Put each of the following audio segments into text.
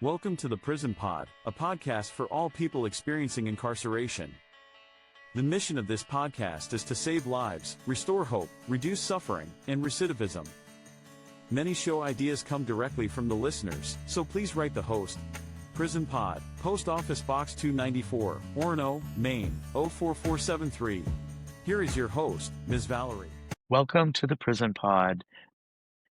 Welcome to the Prison Pod, a podcast for all people experiencing incarceration. The mission of this podcast is to save lives, restore hope, reduce suffering, and recidivism. Many show ideas come directly from the listeners, so please write the host. Prison Pod, Post Office Box 294, Orono, Maine, 04473. Here is your host, Ms. Valerie. Welcome to the Prison Pod.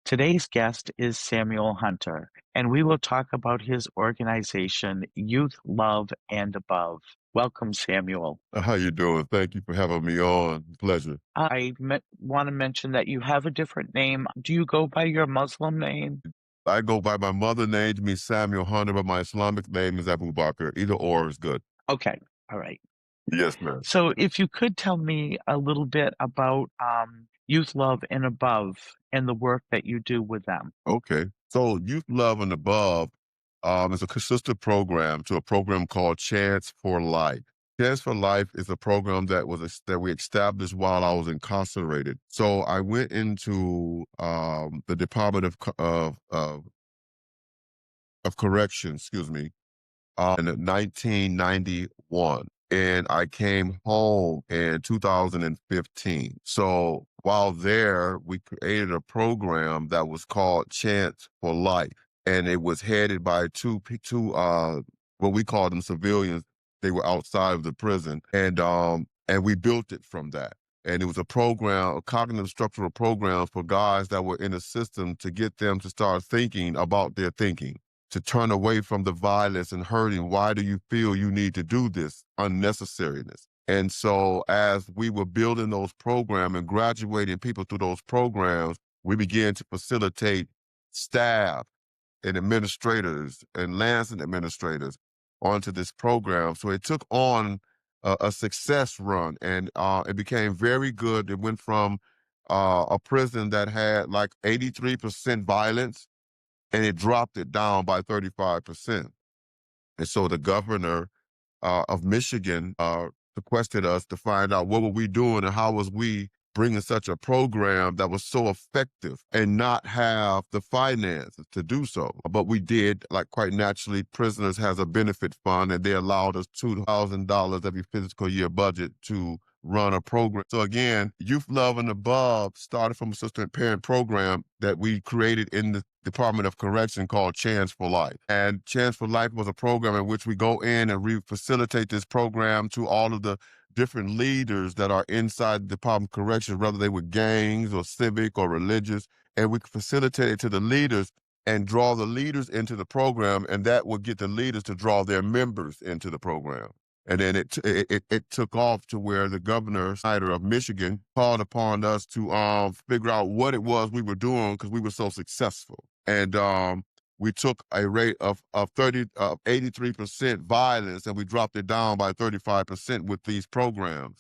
Today's guest is Samuel Hunter, and we will talk about his organization, Youth Love and Above. Welcome, Samuel. How you doing? Thank you for having me on. Pleasure. I want to mention that you have a different name. Do you go by your Muslim name? I go by my mother name, to me Samuel Hunter, but my Islamic name is Abu Bakr. Either or is good. Okay, all right. Yes, ma'am. So if you could tell me a little bit about Youth Love and Above and the work that you do with them. Okay. So Youth Love and Above is a sister program to a program called Chance for Life. Chance for Life is a program that we established while I was incarcerated. So I went into the Department of Corrections, in 1991. And I came home in 2015. So while there, we created a program that was called Chance for Life. And it was headed by two what we call them civilians. They were outside of the prison. And we built it from that. And it was a program, a cognitive structural program for guys that were in the system to get them to start thinking about their thinking, to turn away from the violence and hurting. Why do you feel you need to do this? Unnecessariness. And so as we were building those programs and graduating people through those programs, we began to facilitate staff and administrators and Lansing administrators onto this program. So it took on a success run, and it became very good. It went from a prison that had like 83% violence, and it dropped it down by 35%. And so the governor of Michigan requested us to find out what were we doing and how was we bringing such a program that was so effective and not have the finances to do so. But we did, like quite naturally. Prisoners has a benefit fund, and they allowed us $2,000 every fiscal year budget to run a program. So again, Youth Love and Above started from a sister and parent program that we created in the Department of Correction called Chance for Life. And Chance for Life was a program in which we go in and we facilitate this program to all of the different leaders that are inside the Department of Correction, whether they were gangs or civic or religious. And we facilitate it to the leaders and draw the leaders into the program, and that would get the leaders to draw their members into the program. And then it took off to where the governor, Snyder of Michigan, called upon us to figure out what it was we were doing because we were so successful. And we took a rate of 83% violence, and we dropped it down by 35% with these programs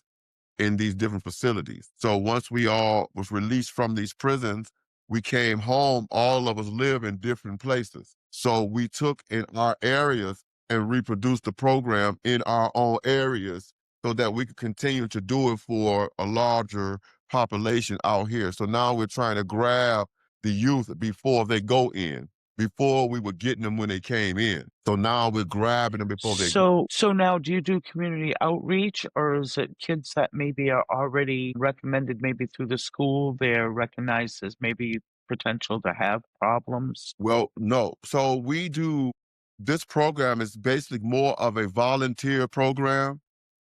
in these different facilities. So once we all was released from these prisons, we came home. All of us live in different places. So we took in our areas and reproduced the program in our own areas so that we could continue to do it for a larger population out here. So now we're trying to grab the youth before they go in. Before we were getting them when they came in. So now we're grabbing them before they go. So now do you do community outreach, or is it kids that maybe are already recommended maybe through the school, they're recognized as maybe potential to have problems? Well, no. So this program is basically more of a volunteer program,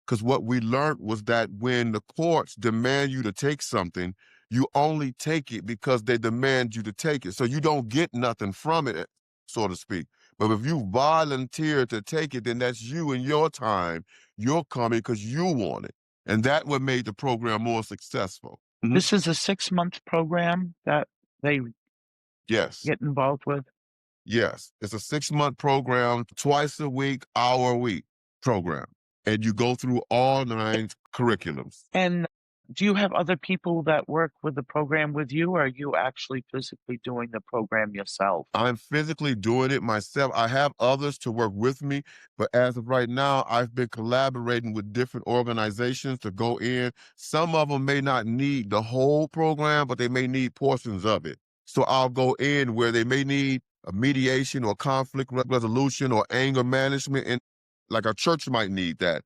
because what we learned was that when the courts demand you to take something, you only take it because they demand you to take it. So you don't get nothing from it, so to speak. But if you volunteer to take it, then that's you and your time. You're coming because you want it. And that what made the program more successful. This is a 6-month program that they Yes. get involved with? Yes. It's a 6-month program, twice a week, hour a week program. And you go through all 9 curriculums. And do you have other people that work with the program with you, or are you actually physically doing the program yourself? I'm physically doing it myself. I have others to work with me, but as of right now, I've been collaborating with different organizations to go in. Some of them may not need the whole program, but they may need portions of it. So I'll go in where they may need a mediation or conflict resolution or anger management. And like a church might need that,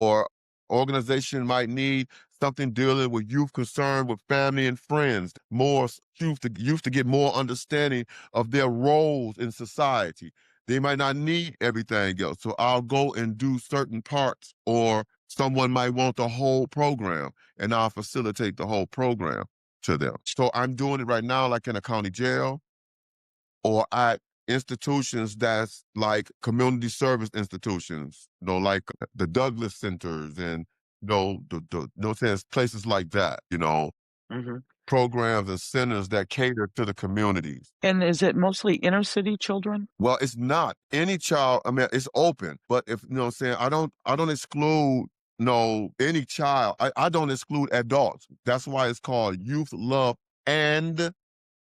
or organization might need something dealing with youth concerned with family and friends. More youth to get more understanding of their roles in society. They might not need everything else. So I'll go and do certain parts, or someone might want the whole program, and I'll facilitate the whole program to them. So I'm doing it right now, like in a county jail or at institutions that's like community service institutions, like the Douglas centers and, places like that, Hmm. programs and centers that cater to the communities. And is it mostly inner city children? Well, it's not any child. I mean, it's open, but if you know what I'm saying, I don't exclude no any child. I don't exclude adults. That's why it's called youth love and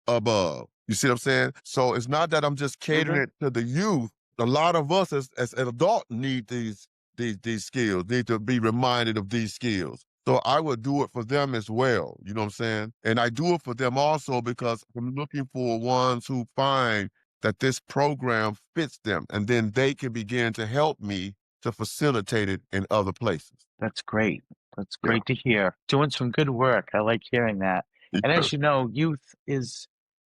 above. You see what I'm saying? So it's not that I'm just Hmm. catering it to the youth. A lot of us as an adult need these skills, need to be reminded of these skills. So I would do it for them as well. You know what I'm saying? And I do it for them also because I'm looking for ones who find that this program fits them, and then they can begin to help me to facilitate it in other places. That's great. That's Yeah. great to hear. Doing some good work. I like hearing that. And Yeah. as you know,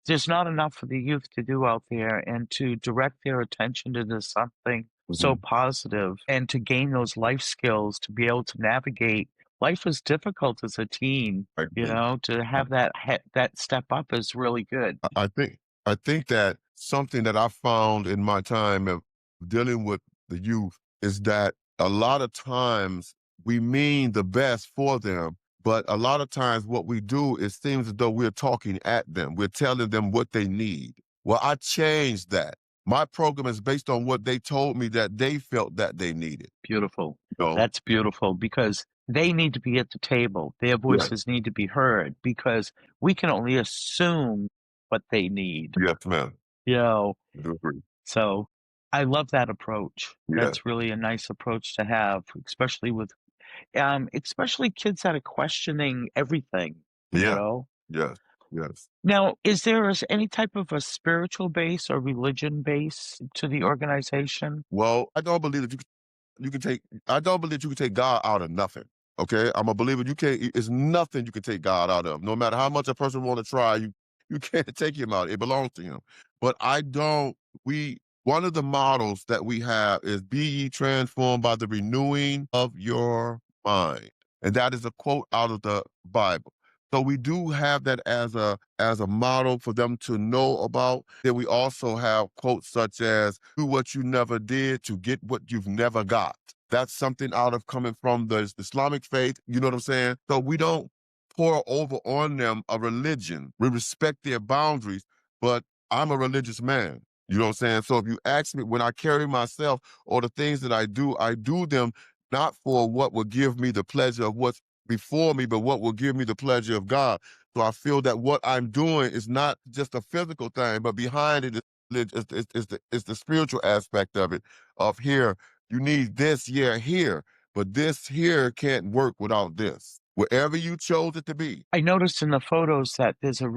there's not enough for the youth to do out there, and to direct their attention to something so Mhm. positive and to gain those life skills to be able to navigate. Life is difficult as a teen, I agree. to have that step up is really good. I think that something that I found in my time of dealing with the youth is that a lot of times we mean the best for them, but a lot of times what we do, it seems as though we're talking at them. We're telling them what they need. Well, I changed that. My program is based on what they told me that they felt that they needed. Beautiful. You know? That's beautiful because they need to be at the table. Their Yes, voices need to be heard because we can only assume what they need, yes, ma'am. you know. I do agree. So I love that approach. Yes, That's really a nice approach to have, especially kids that are questioning everything, you yeah, know. yes, yes. Now, is there any type of a spiritual base or religion base to the organization? Well, I don't believe that you can take I don't believe you can take God out of nothing. Okay? I'm a believer you can't it's nothing you can take God out of. No matter how much a person want to try, you can't take him out. It belongs to him. But I don't we one of the models that we have is be ye transformed by the renewing of your mind. And that is a quote out of the Bible. So we do have that as a model for them to know about. Then we also have quotes such as do what you never did to get what you've never got. That's something out of coming from the Islamic faith. You know what I'm saying? So we don't pour over on them a religion. We respect their boundaries, but I'm a religious man. You know what I'm saying? So if you ask me when I carry myself or the things that I do them not for what will give me the pleasure of what's before me, but what will give me the pleasure of God. So I feel that what I'm doing is not just a physical thing, but behind it is the spiritual aspect of it. Of here, you need this here, but this here can't work without this. Wherever you chose it to be. I noticed in the photos that there's a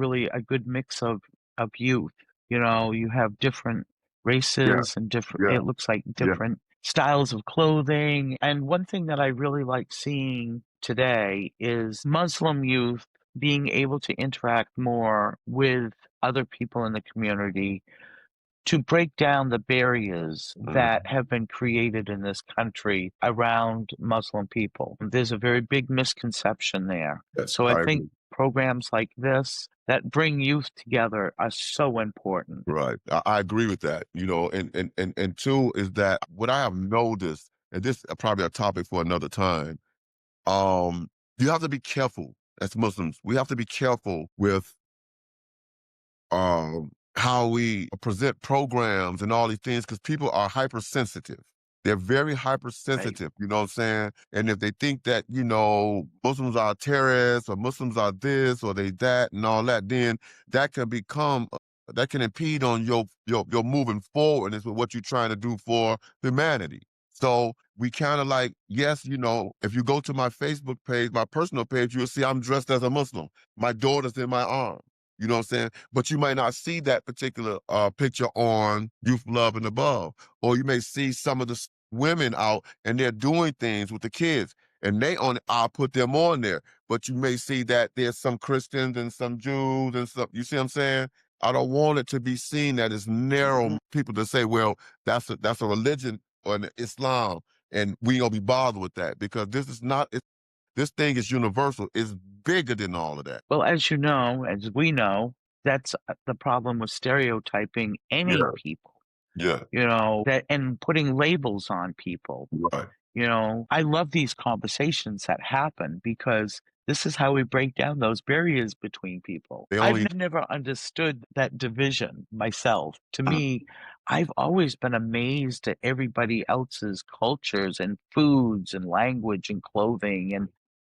good mix of youth. You have different Yeah, races and yeah, it looks like yeah. different styles of clothing. And one thing that I really like seeing today is Muslim youth being able to interact more with other people in the community to break down the barriers that Mhm. have been created in this country around Muslim people. There's a very big misconception there. Yes, So I I think agree. programs like this that bring youth together are so important. Right. I agree with that. And two is that what I have noticed, and this is probably a topic for another time, you have to be careful as Muslims. We have to be careful with how we present programs and all these things because people are hypersensitive. They're very Right. hypersensitive, you know what I'm saying? And if they think that, Muslims are terrorists or Muslims are this or they that and all that, then that can become that can impede on your moving forward is what you're trying to do for humanity. So we kind of like, yes, if you go to my Facebook page, my personal page, you'll see I'm dressed as a Muslim. My daughter's in my arms. You know what I'm saying? But you might not see that particular picture on Youth Love and Above. Or you may see some of the women out and they're doing things with the kids. And I'll put them on there. But you may see that there's some Christians and some Jews and stuff. You see what I'm saying? I don't want it to be seen that as narrow people to say, well, that's a religion or an Islam, and we gonna be bothered with that because this is not. This thing is universal. It's bigger than all of that. Well, as you know, as we know, that's the problem with stereotyping any Yeah. people, Yeah. that and putting labels on people. Right. I love these conversations that happen because this is how we break down those barriers between people. I've never understood that division myself. To me, I've always been amazed at everybody else's cultures and foods and language and clothing. And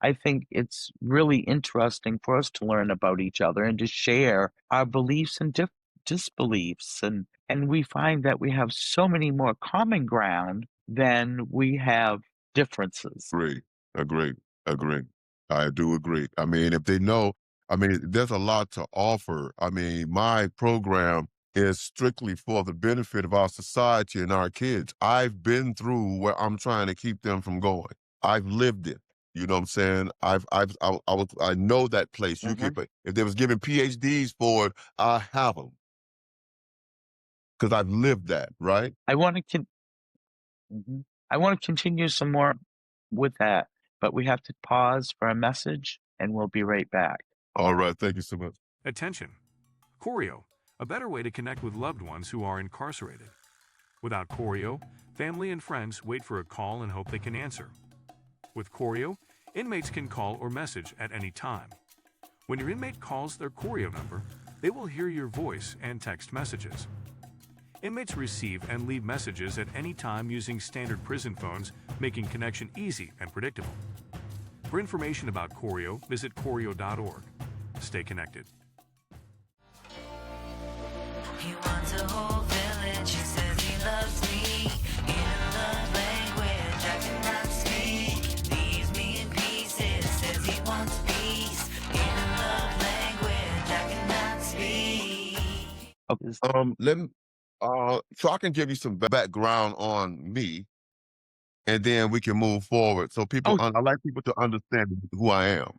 I think it's really interesting for us to learn about each other and to share our beliefs and disbeliefs. And we find that we have so many more common ground than we have differences. Agree. I do agree. I mean, if they know, I mean, there's a lot to offer. I mean, my program is strictly for the benefit of our society and our kids. I've been through where I'm trying to keep them from going. I've lived it. You know what I'm saying? I know that place. You keep it. If they was giving PhDs for it, I have them because I've lived that. Right? I want to I want to continue some more with that, but we have to pause for a message, and we'll be right back. All right. Thank you so much. Attention. Choreo, a better way to connect with loved ones who are incarcerated. Without Choreo, family and friends wait for a call and hope they can answer. With Choreo, inmates can call or message at any time. When your inmate calls their Choreo number, they will hear your voice and text messages. Inmates receive and leave messages at any time using standard prison phones, making connection easy and predictable. For information about Choreo, visit choreo.org. Stay connected. He wants a whole village, he says he loves me. In a love language I cannot speak. Leaves me in pieces, says he wants peace. In a love language I cannot speak. So I can give you some background on me, and then we can move forward. So I like people to understand who I am.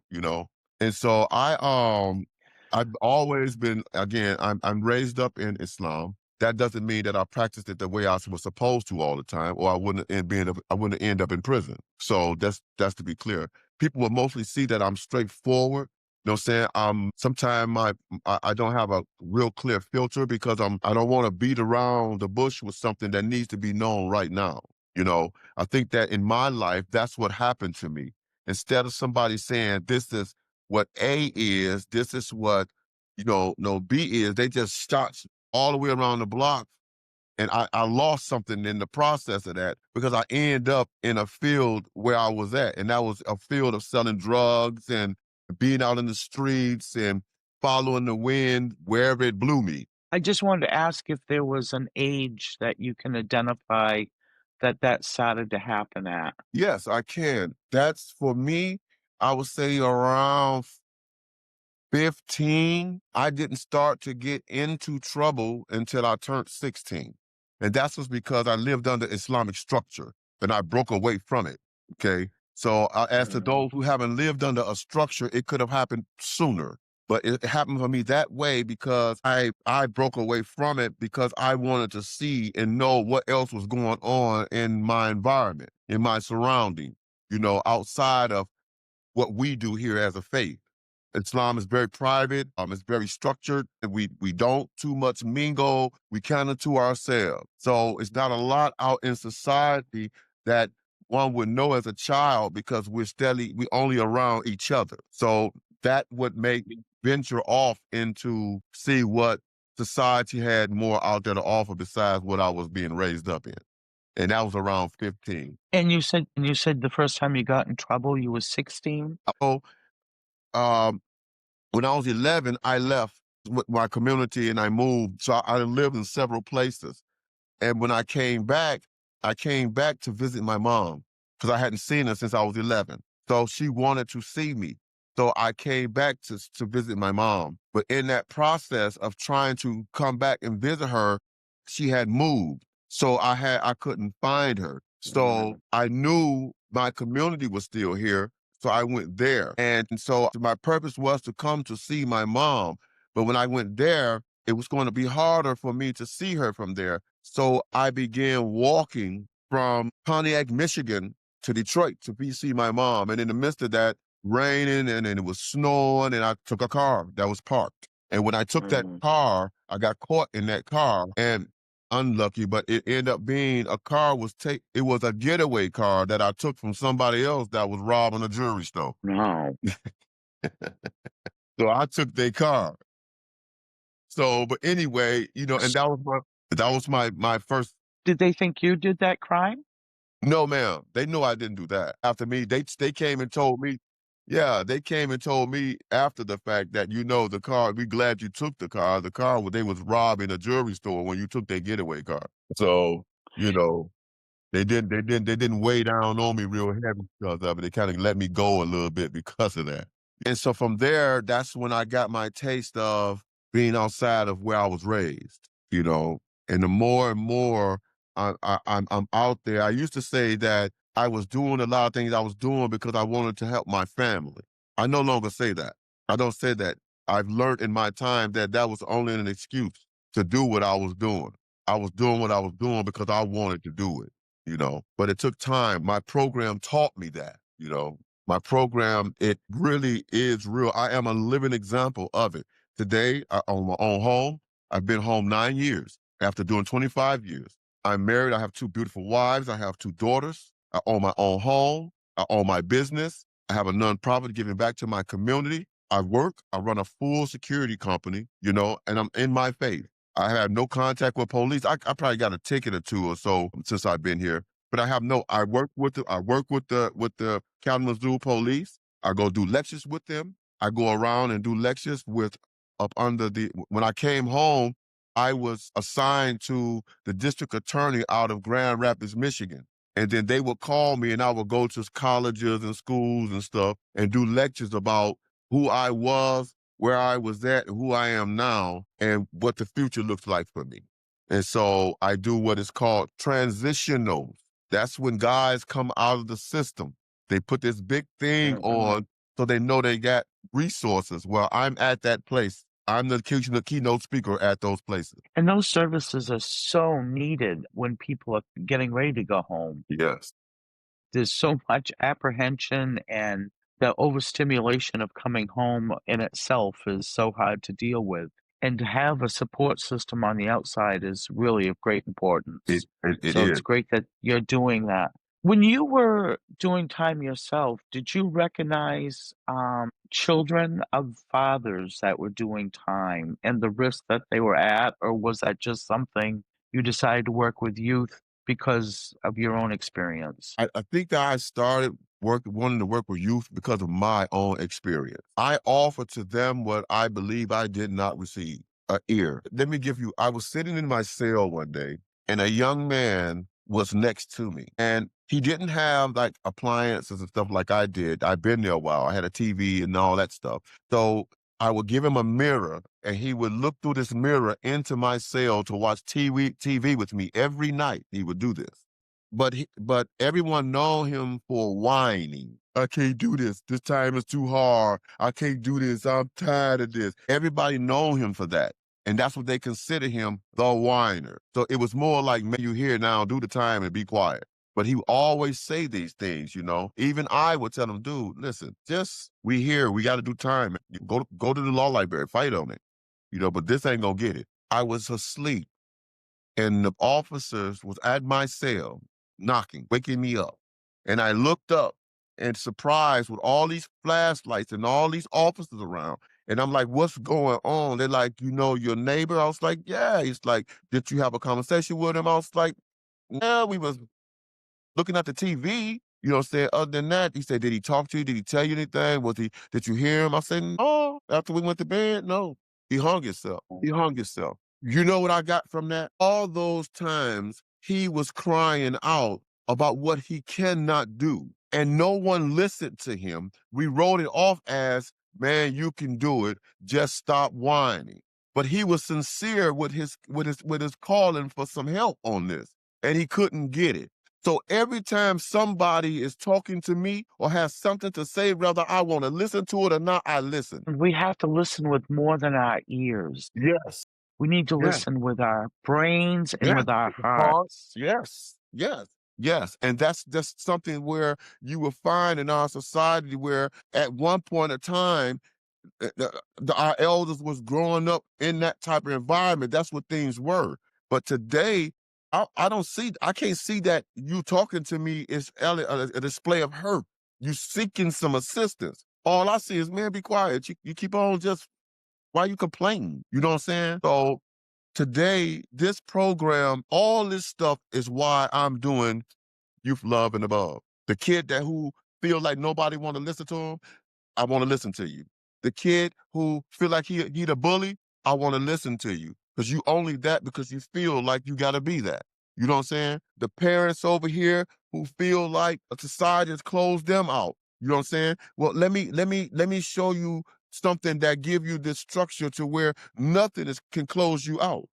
And so I've always been, again, I'm raised up in Islam. That doesn't mean that I practiced it the way I was supposed to all the time, or I wouldn't end up in prison. So that's to be clear. People will mostly see that I'm straightforward. You know what I'm saying? Sometimes I don't have a real clear filter because I don't want to beat around the bush with something that needs to be known right now. I think that in my life, that's what happened to me. Instead of somebody saying, this is what A is, this is what, no, B is, they just shot all the way around the block. And I lost something in the process of that because I ended up in a field where I was at. And that was a field of selling drugs and being out in the streets and following the wind wherever it blew me. I just wanted to ask if there was an age that you can identify that started to happen at. Yes, I can. That's for me, I would say around 15. I didn't start to get into trouble until I turned 16. And that's was because I lived under Islamic structure and I broke away from it. Okay. So as to those who haven't lived under a structure, it could have happened sooner. But it happened for me that way because I broke away from it because I wanted to see and know what else was going on in my environment, in my surrounding, outside of what we do here as a faith. Islam is very private. It's very structured. We don't too much mingle. We kind of to ourselves. So it's not a lot out in society that one would know as a child because we only around each other. So that would make me venture off into see what society had more out there to offer besides what I was being raised up in. And that was around 15. And you said the first time you got in trouble, you were 16? When I was 11, I left with my community and I moved. So I lived in several places. And when I came back to visit my mom because I hadn't seen her since I was 11. So she wanted to see me. So I came back to visit my mom. But in that process of trying to come back and visit her, she had moved. So I couldn't find her. So I knew my community was still here. So I went there. And so my purpose was to come to see my mom. But when I went there, it was going to be harder for me to see her from there. So I began walking from Pontiac, Michigan to Detroit to see my mom. And in the midst of that, raining and it was snowing, and I took a car that was parked. And when I took that car, I got caught in that car and unlucky, but it ended up being it was a getaway car that I took from somebody else that was robbing a jewelry store. No. So I took their car. So, but anyway, and that was my first. Did they think you did that crime? No, ma'am. They knew I didn't do that. After me, they came and told me. Yeah, they came and told me after the fact that the car. We glad you took the car. The car they was robbing a jewelry store when you took their getaway car. So you know they didn't weigh down on me real heavy because of it. They kind of let me go a little bit because of that. And so from there, that's when I got my taste of being outside of where I was raised. And the more and more I'm out there. I used to say that I was doing a lot of things I was doing because I wanted to help my family. I no longer say that. I don't say that. I've learned in my time that that was only an excuse to do what I was doing. I was doing what I was doing because I wanted to do it. But it took time. My program taught me that. My program, it really is real. I am a living example of it. Today, I own my own home. I've been home 9 years after doing 25 years. I'm married. I have 2 beautiful wives. I have 2 daughters. I own my own home. I own my business. I have a nonprofit giving back to my community. I work. I run a full security company, and I'm in my faith. I have no contact with police. I probably got a ticket or 2 or so since I've been here. But I work with the Kalamazoo police. I go do lectures with them. I go around and do lectures when I came home, I was assigned to the district attorney out of Grand Rapids, Michigan. And then they would call me and I would go to colleges and schools and stuff and do lectures about who I was, where I was at, and who I am now, and what the future looks like for me. And so I do what is called transitionals. That's when guys come out of the system. They put this big thing on so they know they got resources. Well, I'm at that place. I'm the keynote speaker at those places. And those services are so needed when people are getting ready to go home. Yes. There's so much apprehension, and the overstimulation of coming home in itself is so hard to deal with. And to have a support system on the outside is really of great importance. It So is. it's great that you're doing that. When you were doing time yourself, did you recognize children of fathers that were doing time and the risk that they were at, or was that just something you decided to work with youth because of your own experience? I think that I started wanting to work with youth because of my own experience. I offer to them what I believe I did not receive, an ear. Let me give you, I was sitting in my cell one day and a young man was next to me and he didn't have like appliances and stuff like I did. I've been there a while. I had a TV and all that stuff. So I would give him a mirror and he would look through this mirror into my cell to watch TV with me every night. He would do this. But everyone know him for whining. I can't do this. This time is too hard. I can't do this. I'm tired of this. Everybody know him for that. And that's what they consider him, the whiner. So it was more like, man, you here now, do the time and be quiet. But he would always say these things, Even I would tell him, dude, listen, we here, we got to do time. Go to the law library, fight on it. But this ain't gonna get it. I was asleep and the officers was at my cell knocking, waking me up. And I looked up and surprised with all these flashlights and all these officers around. And I'm like, what's going on? They're like, your neighbor? I was like, yeah. He's like, did you have a conversation with him? I was like, no, we was looking at the TV. Saying other than that, he said, did he talk to you? Did he tell you anything? Did you hear him? I said, no. After we went to bed, no. He hung himself. He hung himself. You know what I got from that? All those times he was crying out about what he cannot do. and no one listened to him. We wrote it off as, man, you can do it. Just stop whining. But he was sincere with his calling for some help on this, and he couldn't get it. So every time somebody is talking to me or has something to say, whether I want to listen to it or not, I listen. We have to listen with more than our ears. Yes. We need to Yeah. listen with our brains and Yeah. with our hearts. Yes. Yes. Yes. And that's just something where you will find in our society where at one point in time, our elders was growing up in that type of environment. That's what things were. But today, I can't see that you talking to me is a display of hurt. You seeking some assistance. All I see is, man, be quiet. You keep on just, why you complaining? You know what I'm saying? So today, this program, all this stuff is why I'm doing Youth Love and Above. The kid who feel like nobody want to listen to him, I want to listen to you. The kid who feel like he the bully, I want to listen to you. Because you only that because you feel like you got to be that. You know what I'm saying? The parents over here who feel like a society has closed them out. You know what I'm saying? Well, let me show you something that give you this structure to where nothing can close you out.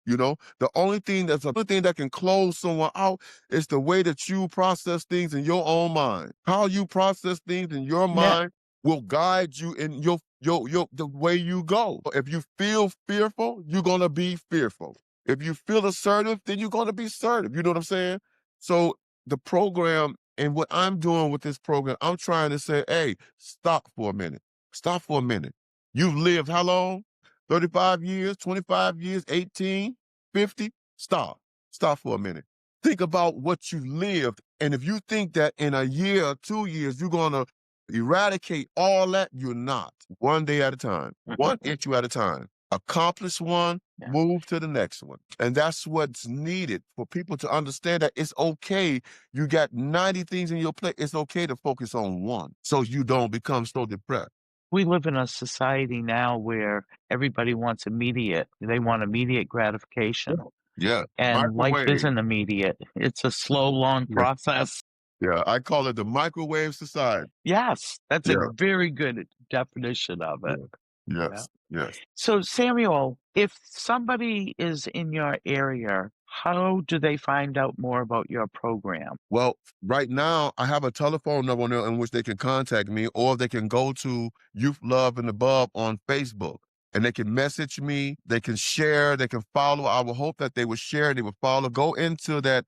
You know, the only thing that can close someone out is the way that you process things in your own mind. How you process things in your Now, mind will guide you in your the way you go. If you feel fearful, you're gonna be fearful. If you feel assertive, then you're gonna be assertive. You know what I'm saying? So the program and what I'm doing with this program, I'm trying to say, hey, stop for a minute. Stop for a minute. You've lived how long? 35 years, 25 years, 18, 50? Stop. Stop for a minute. Think about what you lived. And if you think that in a year or 2 years, you're going to eradicate all that, you're not. One day at a time, one issue at a time. Accomplish one, move to the next one. And that's what's needed for people to understand that it's okay. You got 90 things in your plate. It's okay to focus on one so you don't become so depressed. we live in a society now where everybody wants they want immediate gratification. Yeah. And life Microwave. isn't immediate. It's a slow, long Yeah. process. Yeah, I call it the microwave society. Yes, that's Yeah. a very good definition of it. Yes, yes. So, Samuel, if somebody is in your area, how do they find out more about your program? Well, right now I have a telephone number on there in which they can contact me, or they can go to Youth Love and Above on Facebook, and they can message me, they can share, they can follow. I would hope that they would share, they would follow. Go into that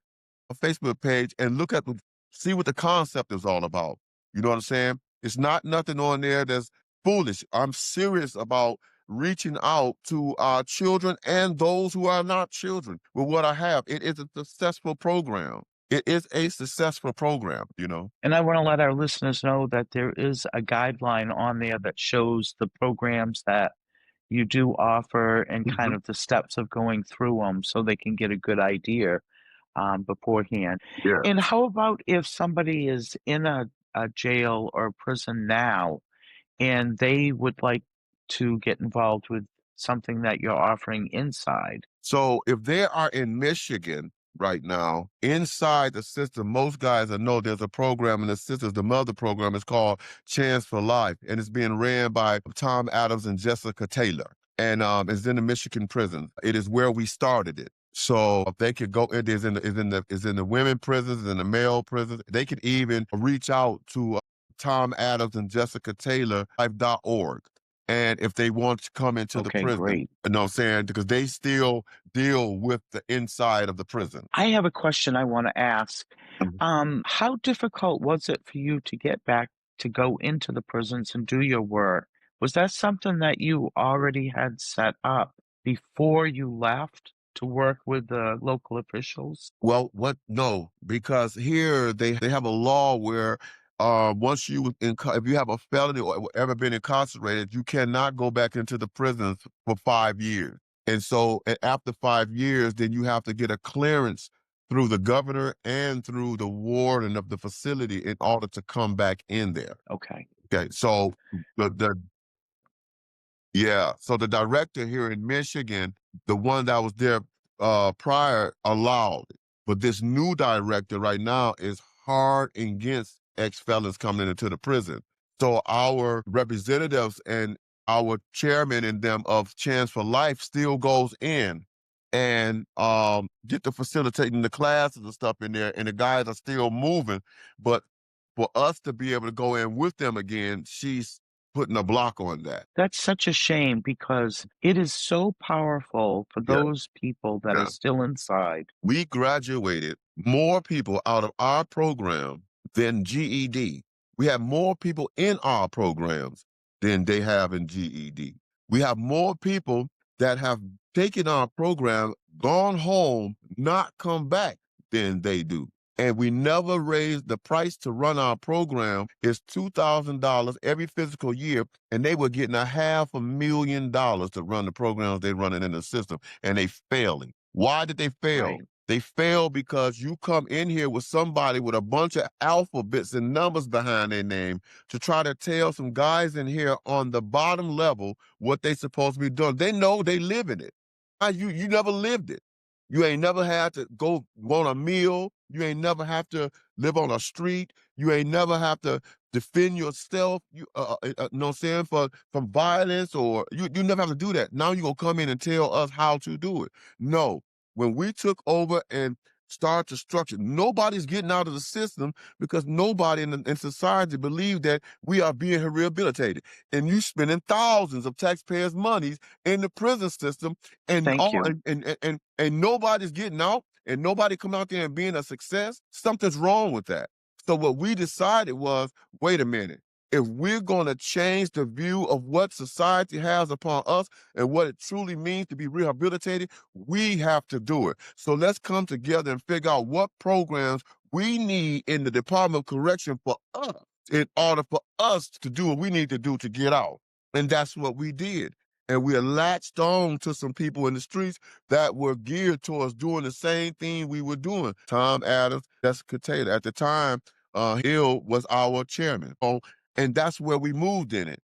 Facebook page and see what the concept is all about. You know what I'm saying? It's not nothing on there that's foolish. I'm serious about reaching out to our children and those who are not children with what I have. It is a successful program. It is a successful program, you know. And I want to let our listeners know that there is a guideline on there that shows the programs that you do offer and kind of the steps of going through them so they can get a good idea beforehand. Yeah. And how about if somebody is in a jail or prison now and they would like to get involved with something that you're offering inside? So if they are in Michigan right now, inside the system, most guys that know there's a program in the system, the mother program is called Chance for Life, and it's being ran by Tom Adams and Jessica Taylor. And it's in the Michigan prison. It is where we started it. So if they could go, it is in the women prisons, in the male prisons. They could even reach out to Tom Adams and Jessica Taylor, life.org. And if they want to come into the prison, Great. you know what I'm saying? Because they still deal with the inside of the prison. I have a question I want to ask. How difficult was it for you to get back to go into the prisons and do your work? Was that something that you already had set up before you left to work with the local officials? Well, no, because here they have a law where once if you have a felony or ever been incarcerated, you cannot go back into the prisons for 5 years. And so after 5 years, then you have to get a clearance through the governor and through the warden of the facility in order to come back in there. Okay. Okay, so so the director here in Michigan, the one that was there prior, allowed it. But this new director right now is hard against ex-felons coming into the prison. So our representatives and our chairman and them of Chance for Life still goes in and get to facilitating the classes and stuff in there, and the guys are still moving. But for us to be able to go in with them again, she's putting a block on that. That's such a shame because it is so powerful for Yeah, those people that yeah. are still inside. We graduated more people out of our program than GED. We have more people in our programs than they have in GED. We have more people that have taken our program, gone home, not come back than they do. And we never raised the price to run our program. It's $2,000 every physical year, and they were getting $500,000 to run the programs they running in the system, and they failing. Why did they fail? Right. They fail because you come in here with somebody with a bunch of alphabets and numbers behind their name to try to tell some guys in here on the bottom level what they supposed to be doing. They know they live in it. You never lived it. You ain't never had to go want a meal. You ain't never have to live on a street. You ain't never have to defend yourself. You know what I'm saying, from violence, or you never have to do that. Now you're gonna come in and tell us how to do it. No. When we took over and started to structure, nobody's getting out of the system because nobody in society believed that we are being rehabilitated. And you spending thousands of taxpayers' monies in the prison system, and Thank all you. and nobody's getting out, and nobody come out there and being a success. Something's wrong with that. So what we decided was, wait a minute. If we're going to change the view of what society has upon us and what it truly means to be rehabilitated, we have to do it. So let's come together and figure out what programs we need in the Department of Correction for us in order for us to do what we need to do to get out. And that's what we did. And we latched on to some people in the streets that were geared towards doing the same thing we were doing. Tom Adams, Jessica Taylor. At the time, Hill was our chairman. And that's where we moved in it.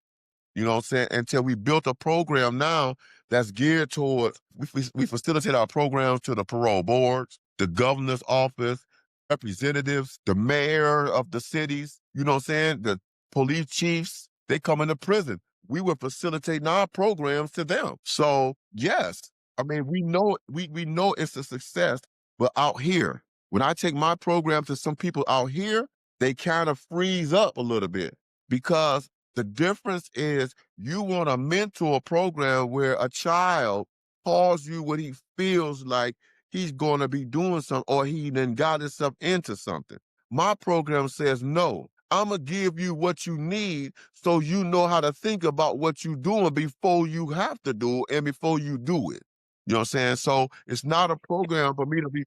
You know what I'm saying? Until we built a program now that's geared towards, we facilitate our programs to the parole boards, the governor's office, representatives, the mayor of the cities, you know what I'm saying? The police chiefs, they come into prison. We were facilitating our programs to them. So yes, I mean, we know it's a success, but out here, when I take my program to some people out here, they kind of freeze up a little bit because the difference is you want to mentor a program where a child calls you when he feels like he's going to be doing something or he then got himself into something. My program says, no, I'm going to give you what you need so you know how to think about what you're doing before you have to do it and before you do it. You know what I'm saying? So it's not a program for me to be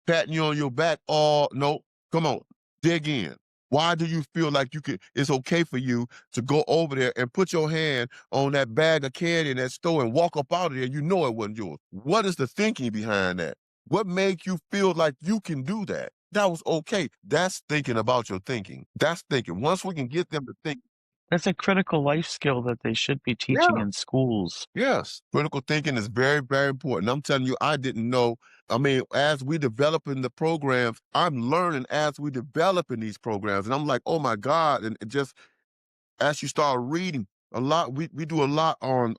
patting you on your back. Oh, no, come on, dig in. Why do you feel like it's okay for you to go over there and put your hand on that bag of candy in that store and walk up out of there? You know it wasn't yours. What is the thinking behind that? What made you feel like you can do that? That was okay. That's thinking about your thinking. That's thinking. Once we can get them to think, That's a critical life skill that they should be teaching yeah, in schools. yes, critical thinking is very, very important. I'm telling you, I didn't know. I mean, as we developing the programs, I'm learning as we developing these programs, and I'm like, oh my God! And it just as you start reading a lot, we do a lot on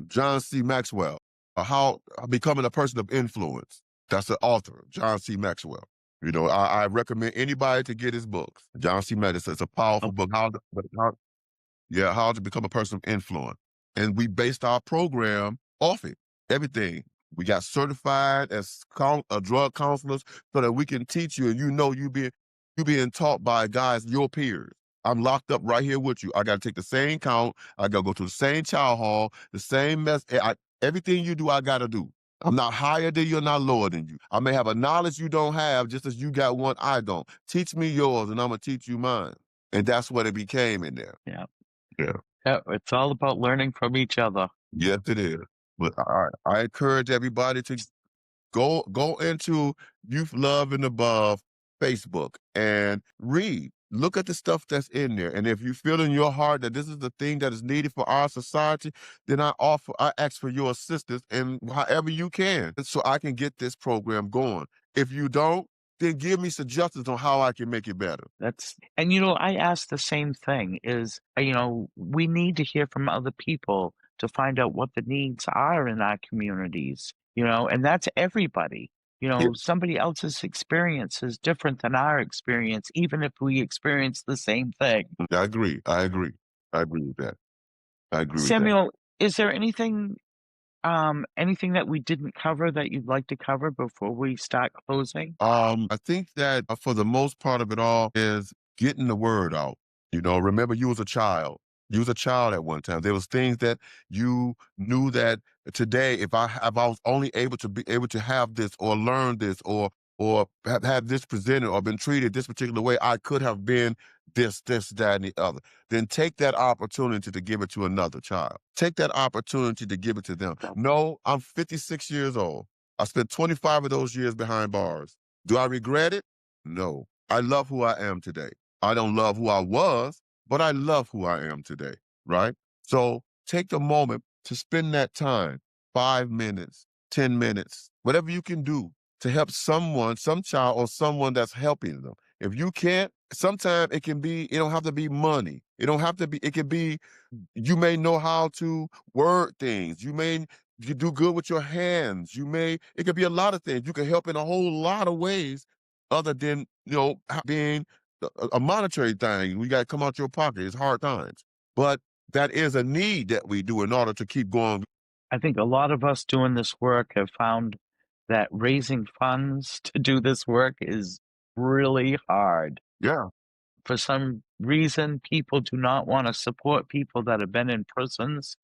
John C. Maxwell, how becoming a person of influence. That's the author, John C. Maxwell. You know, I recommend anybody to get his books. John C. Maxwell. It's a powerful book. How to become a person of influence. And we based our program off it, everything. We got certified as drug counselors so that we can teach you, and you know you being taught by guys, your peers. I'm locked up right here with you. I got to take the same count. I got to go to the same child hall, the same mess. Everything you do, I got to do. I'm not higher than you, not lower than you. I may have a knowledge you don't have, just as you got one I don't. Teach me yours, and I'm going to teach you mine. And that's what it became in there. Yeah. Yeah. Yeah, it's all about learning from each other. Yes, it is. But I encourage everybody to go into Youth Love and Above Facebook and read. Look at the stuff that's in there. And if you feel in your heart that this is the thing that is needed for our society, then I ask for your assistance and however you can so I can get this program going. If you don't, then give me suggestions on how I can make it better. And I ask the same thing is, we need to hear from other people to find out what the needs are in our communities, and that's everybody. Yeah, Somebody else's experience is different than our experience, even if we experience the same thing. I agree. I agree. I agree with that. I agree with that. Samuel, is there anything that we didn't cover that you'd like to cover before we start closing? I think that for the most part of it all is getting the word out. Remember you was a child. You was a child at one time. There was things that you knew that today, if I was only able to be able to have this or learn this or have this presented or been treated this particular way, I could have been this, that, and the other. Then take that opportunity to give it to another child. Take that opportunity to give it to them. No, I'm 56 years old. I spent 25 of those years behind bars. Do I regret it? No. I love who I am today. I don't love who I was, but I love who I am today, right? So take the moment to spend that time, 5 minutes, 10 minutes, whatever you can do to help someone, some child or someone that's helping them. If you can't, sometimes it don't have to be money. It can be, you may know how to word things. You do good with your hands. It could be a lot of things. You can help in a whole lot of ways other than, being a monetary thing. We got to come out your pocket. It's hard times. But that is a need that we do in order to keep going. I think a lot of us doing this work have found that raising funds to do this work is really hard. Yeah. For some reason, people do not want to support people that have been in prisons,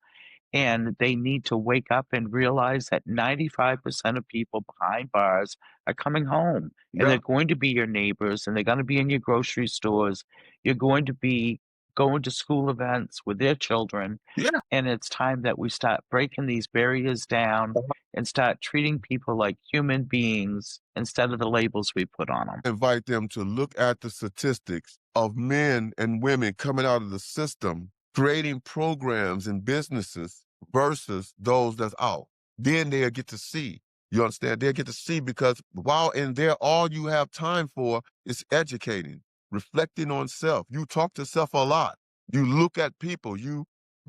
and they need to wake up and realize that 95% of people behind bars are coming home, and Yeah. they're going to be your neighbors, and they're going to be in your grocery stores. You're going to be going to school events with their children, Yeah. and it's time that we start breaking these barriers down and start treating people like human beings instead of the labels we put on them. Invite them to look at the statistics of men and women coming out of the system, creating programs and businesses versus those that's out. Then they'll get to see. You understand? They'll get to see because while in there, all you have time for is educating, reflecting on self. You talk to self a lot. You look at people. You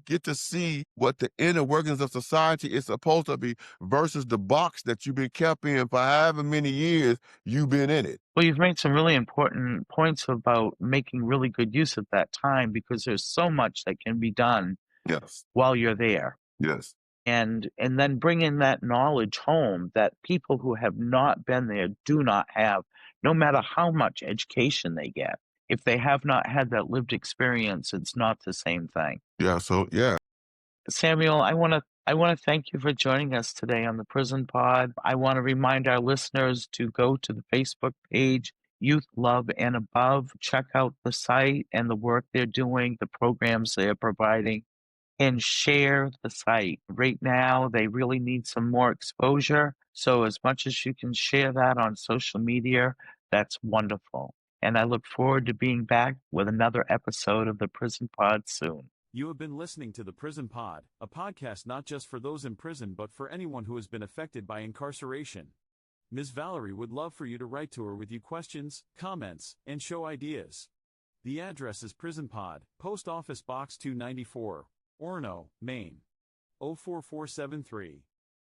get to see what the inner workings of society is supposed to be versus the box that you've been kept in for however many years you've been in it. Well, you've made some really important points about making really good use of that time because there's so much that can be done Yes. while you're there. Yes. And then bringing that knowledge home that people who have not been there do not have, no matter how much education they get. If they have not had that lived experience, it's not the same thing. Yeah. So, yeah. Samuel, I want to thank you for joining us today on the Prison Pod. I want to remind our listeners to go to the Facebook page Youth Love and Above, check out the site and the work they're doing, the programs they're providing, and share the site. Right now, they really need some more exposure. So as much as you can share that on social media, that's wonderful. And I look forward to being back with another episode of the Prison Pod soon. You have been listening to The Prison Pod, a podcast not just for those in prison but for anyone who has been affected by incarceration. Ms. Valerie would love for you to write to her with your questions, comments, and show ideas. The address is Prison Pod, Post Office Box 294, Orono, Maine. 04473.